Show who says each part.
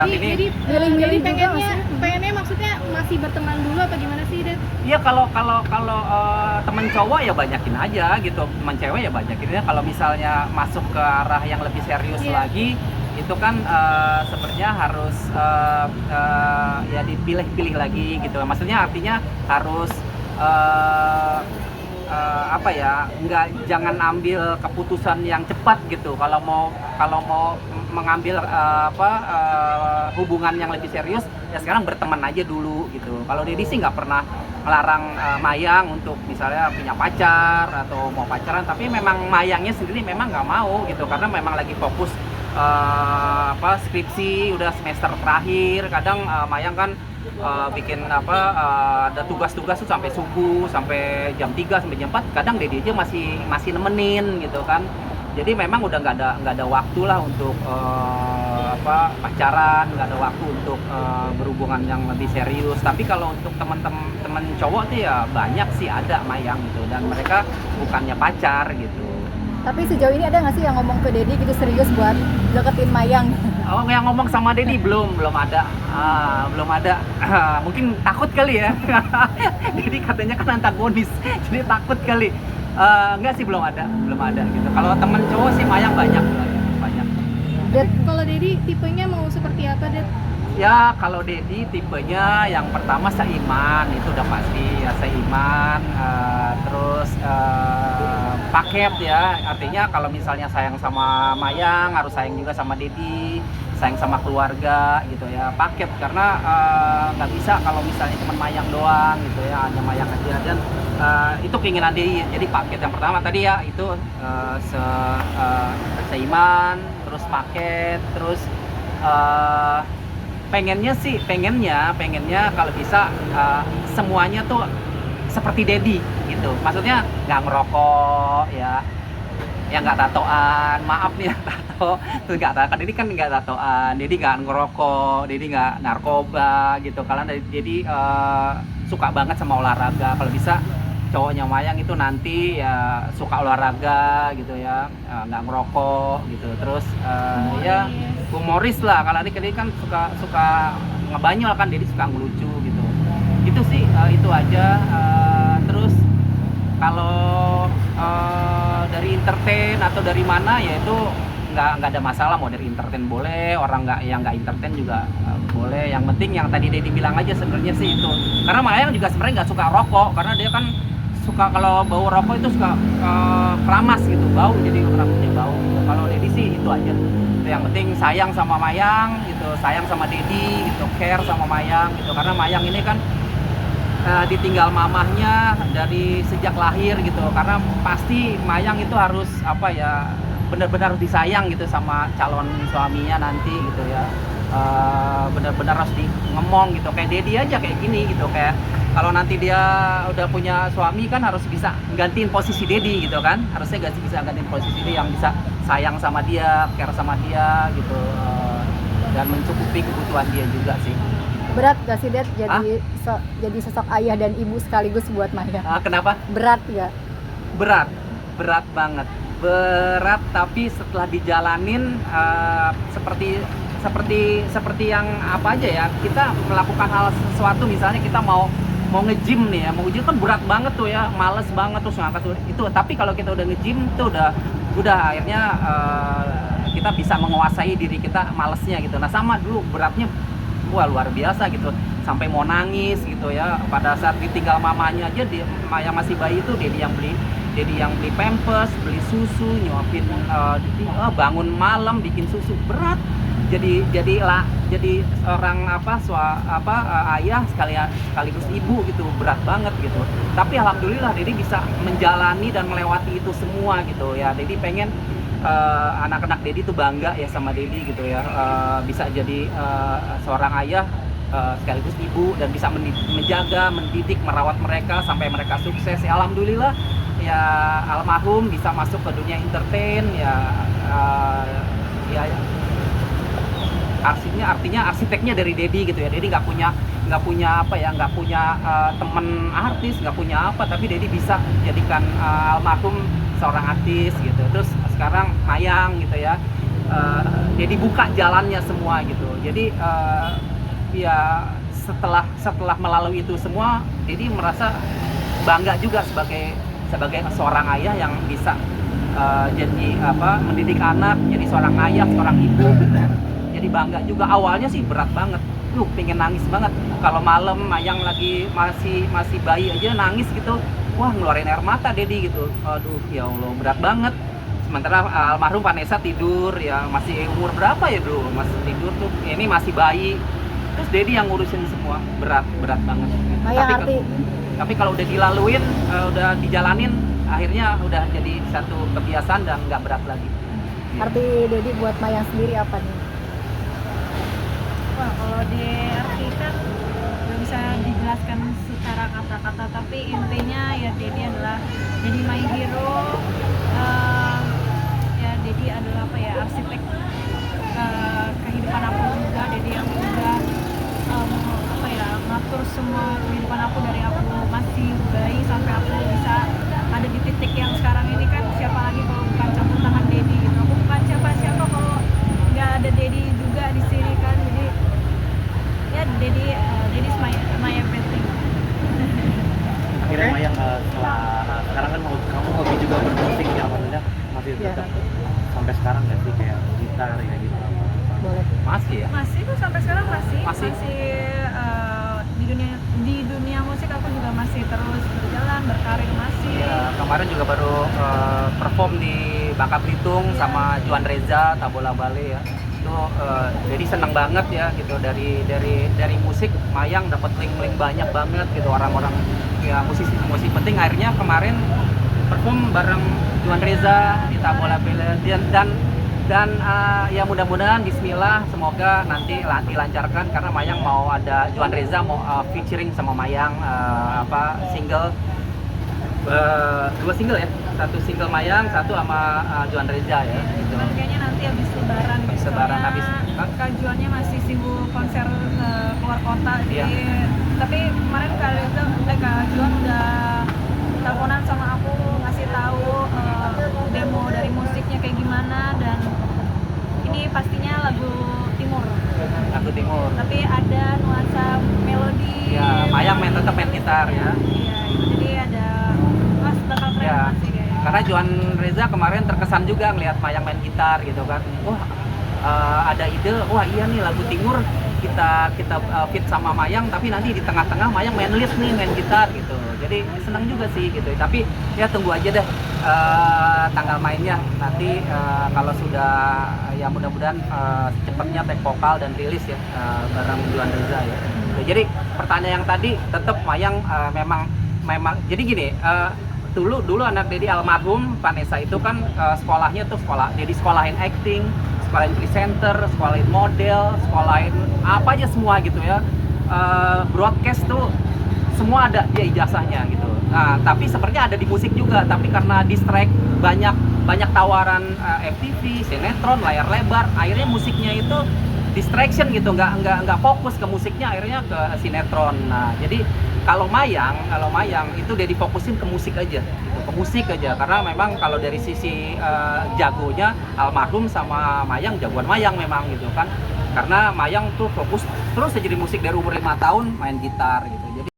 Speaker 1: Jadi
Speaker 2: milih-milih juga
Speaker 1: pengennya maksudnya masih berteman dulu apa gimana sih, Dad?
Speaker 3: Iya, kalau temen cowok ya banyakin aja gitu, temen cewek ya banyakin ya. Kalau misalnya masuk ke arah yang lebih serius lagi, itu kan sebenarnya harus ya dipilih-pilih lagi gitu. Maksudnya artinya harus apa ya, jangan ambil keputusan yang cepat gitu. Kalau mau mengambil hubungan yang lebih serius, ya sekarang berteman aja dulu gitu. Kalau Dedi sih nggak pernah melarang Mayang untuk misalnya punya pacar atau mau pacaran, tapi memang Mayangnya sendiri memang nggak mau gitu, karena memang lagi fokus skripsi, udah semester terakhir. Kadang Mayang kan bikin ada tugas-tugas tuh sampai subuh, sampai jam 3 sampai jam 4. Kadang Dedi aja masih nemenin gitu kan. Jadi memang udah nggak ada waktu lah untuk pacaran, nggak ada waktu untuk berhubungan yang lebih serius. Tapi kalau untuk teman cowok tuh ya banyak sih, ada Mayang gitu, dan mereka bukannya pacar gitu.
Speaker 2: Tapi sejauh ini ada nggak sih yang ngomong ke Dedi gitu serius buat deketin Mayang?
Speaker 3: Oh, yang ngomong sama Dedi belum ada. Belum ada. Mungkin takut kali ya. Dedi katanya kan antagonis, jadi takut kali. Enggak sih, belum ada gitu. Kalau temen cowok sih Mayang banyak.
Speaker 2: Dad,
Speaker 1: Kalau Dedi tipenya mau seperti apa, Dad?
Speaker 3: Ya, kalau Dedi tipenya yang pertama seiman, itu udah pasti ya, seiman. Terus paket ya, artinya kalau misalnya sayang sama Mayang harus sayang juga sama Dedi, sayang sama keluarga gitu ya, paket. Karena nggak bisa kalau misalnya cuma Mayang doang gitu ya, hanya Mayang aja. Dan itu keinginan Dedi, jadi paket yang pertama tadi ya, itu seiman, terus paket, terus pengennya kalau bisa semuanya tuh seperti Dedi gitu. Maksudnya nggak ngerokok ya nggak tatoan, maaf nih ya, tato tuh nggak tato. Dedi kan nggak tatoan, Dedi nggak ngerokok, Dedi nggak narkoba gitu. Kalian Dedi suka banget sama olahraga. Kalau bisa cowoknya Mayang itu nanti ya suka olahraga gitu ya, nggak ngerokok gitu. Terus ya humoris lah. Kalau Dedi kan suka ngebanyol kan, Dedi suka ngelucu gitu. Itu sih itu aja. Terus kalau dari entertain atau dari mana ya itu nggak ada masalah. Mau dari entertain boleh, orang yang nggak entertain juga boleh. Yang penting yang tadi Dedi bilang aja sebenarnya sih itu. Karena Mayang juga sebenarnya nggak suka rokok, karena dia kan suka kalau bau rokok itu suka keramas gitu, bau, jadi rambutnya bau gitu. Kalau Dedi sih itu aja. Itu yang penting sayang sama Mayang gitu, sayang sama Dedi gitu, care sama Mayang gitu. Karena Mayang ini kan ditinggal mamahnya dari sejak lahir gitu. Karena pasti Mayang itu harus benar-benar harus disayang gitu sama calon suaminya nanti gitu ya. Benar-benar harus ngomong gitu, kayak Dedi aja kayak gini gitu. Kayak kalau nanti dia udah punya suami kan harus bisa gantiin posisi Dedi gitu kan. Harusnya bisa gantiin posisi dia, yang bisa sayang sama dia, care sama dia gitu, dan mencukupi kebutuhan dia juga sih.
Speaker 2: berat gak sih Dad jadi sosok ayah dan ibu sekaligus buat Mayang?
Speaker 3: Kenapa?
Speaker 2: Berat gak?
Speaker 3: Berat banget. Berat, tapi setelah dijalanin seperti yang apa aja ya, kita melakukan hal sesuatu, misalnya kita mau nge-gym nih ya, mau nge-gym kan berat banget tuh ya, males banget terus ngangkat tuh itu. Tapi kalau kita udah nge-gym tuh udah akhirnya kita bisa menguasai diri kita malesnya gitu. Nah sama dulu beratnya, wah luar biasa gitu, sampai mau nangis gitu ya. Pada saat ditinggal mamanya aja, Mayang masih bayi itu Dedi yang beli pampers, beli susu, nyuapin, bangun malam bikin susu, berat. Jadi seorang ayah sekaligus ibu gitu, berat banget gitu. Tapi alhamdulillah Dedi bisa menjalani dan melewati itu semua gitu ya. Dedi pengen anak-anak Dedi tuh bangga ya sama Dedi gitu ya, bisa jadi seorang ayah sekaligus ibu, dan bisa menjaga, mendidik, merawat mereka sampai mereka sukses ya. Alhamdulillah ya, almarhum bisa masuk ke dunia entertain ya, artinya arsiteknya dari Dedi gitu ya. Dedi nggak punya temen artis, nggak punya apa, tapi Dedi bisa jadikan almarhum seorang artis gitu. Terus sekarang Mayang gitu ya, Dedi buka jalannya semua gitu. Jadi ya setelah melalui itu semua, Dedi merasa bangga juga sebagai seorang ayah yang bisa jadi mendidik anak, jadi seorang ayah, seorang ibu. Jadi bangga juga. Awalnya sih berat banget. Pengen nangis banget. Kalau malam Mayang lagi masih bayi aja nangis gitu. Wah, ngeluarin air mata Dedi gitu. Aduh, ya Allah, berat banget. Sementara almarhum Vanessa tidur ya, masih umur berapa ya dulu? Masih tidur tuh. Ini masih bayi. Terus Dedi yang ngurusin semua. Berat banget.
Speaker 2: Mayang
Speaker 3: Tapi kalau udah dilaluin, udah dijalanin, akhirnya udah jadi satu kebiasaan dan nggak berat lagi.
Speaker 2: arti Dedi buat Mayang sendiri apa nih?
Speaker 1: Wah, kalau diartikan nggak bisa dijelaskan secara kata-kata, tapi intinya ya Dedi adalah jadi my hero. Ya Dedi adalah arsitek kehidupan aku juga. Dedi yang udah ngatur semua kehidupan aku dari aku masih bayi sampai aku bisa ada di titik yang sekarang ini kan. Siapa lagi kalau bukan campur tangan Dedi gitu. Aku bukan siapa-siapa kalau nggak ada Dedi juga di sini kan. Jadi ya Dedi is my everything.
Speaker 4: Akhirnya Mayang sekarang kan kamu hobi juga bermusik ya, maksudnya masih tetap sampai sekarang nggak sih kayak gitar ya gitu?
Speaker 2: Boleh.
Speaker 3: Masih ya?
Speaker 1: Masih tuh sampai sekarang masih di dunia musik aku juga masih terus berjalan, berkarir masih.
Speaker 3: Ya, kemarin juga baru perform di Bangka Belitung sama Juan Reza Tabola Bale ya. Itu jadi senang banget ya gitu, dari musik Mayang dapat link banyak banget gitu, orang-orang ya musisi penting. Akhirnya kemarin perform bareng Juan Reza di Tabola Bale dan ya mudah-mudahan bismillah semoga nanti dilancarkan, karena Mayang mau ada Juan Reza mau featuring sama Mayang single, 2 single ya, 1 single Mayang, 1 sama Juan Reza ya gitu.
Speaker 1: Cuman kayaknya nanti habis lebaran gitu.
Speaker 3: Habis lebaran,
Speaker 1: Kak Juannya masih sibuk konser keluar kota. Jadi tapi kemarin Kak Juan udah teleponan sama aku ngasih tahu demo dari musiknya kayak gimana, dan ini pastinya lagu timur. Tapi ada nuansa melodi.
Speaker 3: Ya, Mayang tetap main gitar ya.
Speaker 1: Iya, jadi ada bakal keren
Speaker 3: Ya,
Speaker 1: pasti kayaknya.
Speaker 3: karena Juan Reza kemarin terkesan juga ngelihat Mayang main gitar gitu kan. Wah, ada ide, wah iya nih lagu timur kita fit sama Mayang, tapi nanti di tengah-tengah Mayang main lead nih, main gitar gitu. Jadi senang juga sih gitu. Tapi ya tunggu aja deh tanggal mainnya nanti, kalau sudah ya mudah-mudahan secepatnya take vokal dan rilis ya bareng Juan Reza ya. Jadi pertanyaan yang tadi tetap Mayang memang jadi gini, dulu anak Dedi almarhum Vanessa itu kan sekolahnya tuh Dedi sekolahin acting, sekolahin presenter, sekolahin model, sekolahin apa aja semua gitu ya. Broadcast tuh semua ada dia ijazahnya gitu. Nah, tapi sebenarnya ada di musik juga, tapi karena distract banyak tawaran FTV, sinetron, layar lebar, akhirnya musiknya itu distraction gitu, nggak fokus ke musiknya, akhirnya ke sinetron. Nah, jadi kalau Mayang itu dia difokusin ke musik aja gitu, ke musik aja, karena memang kalau dari sisi jagonya almarhum sama Mayang, jagoan Mayang memang gitu kan, karena Mayang tuh fokus terus aja di musik dari umur 5 tahun main gitar gitu.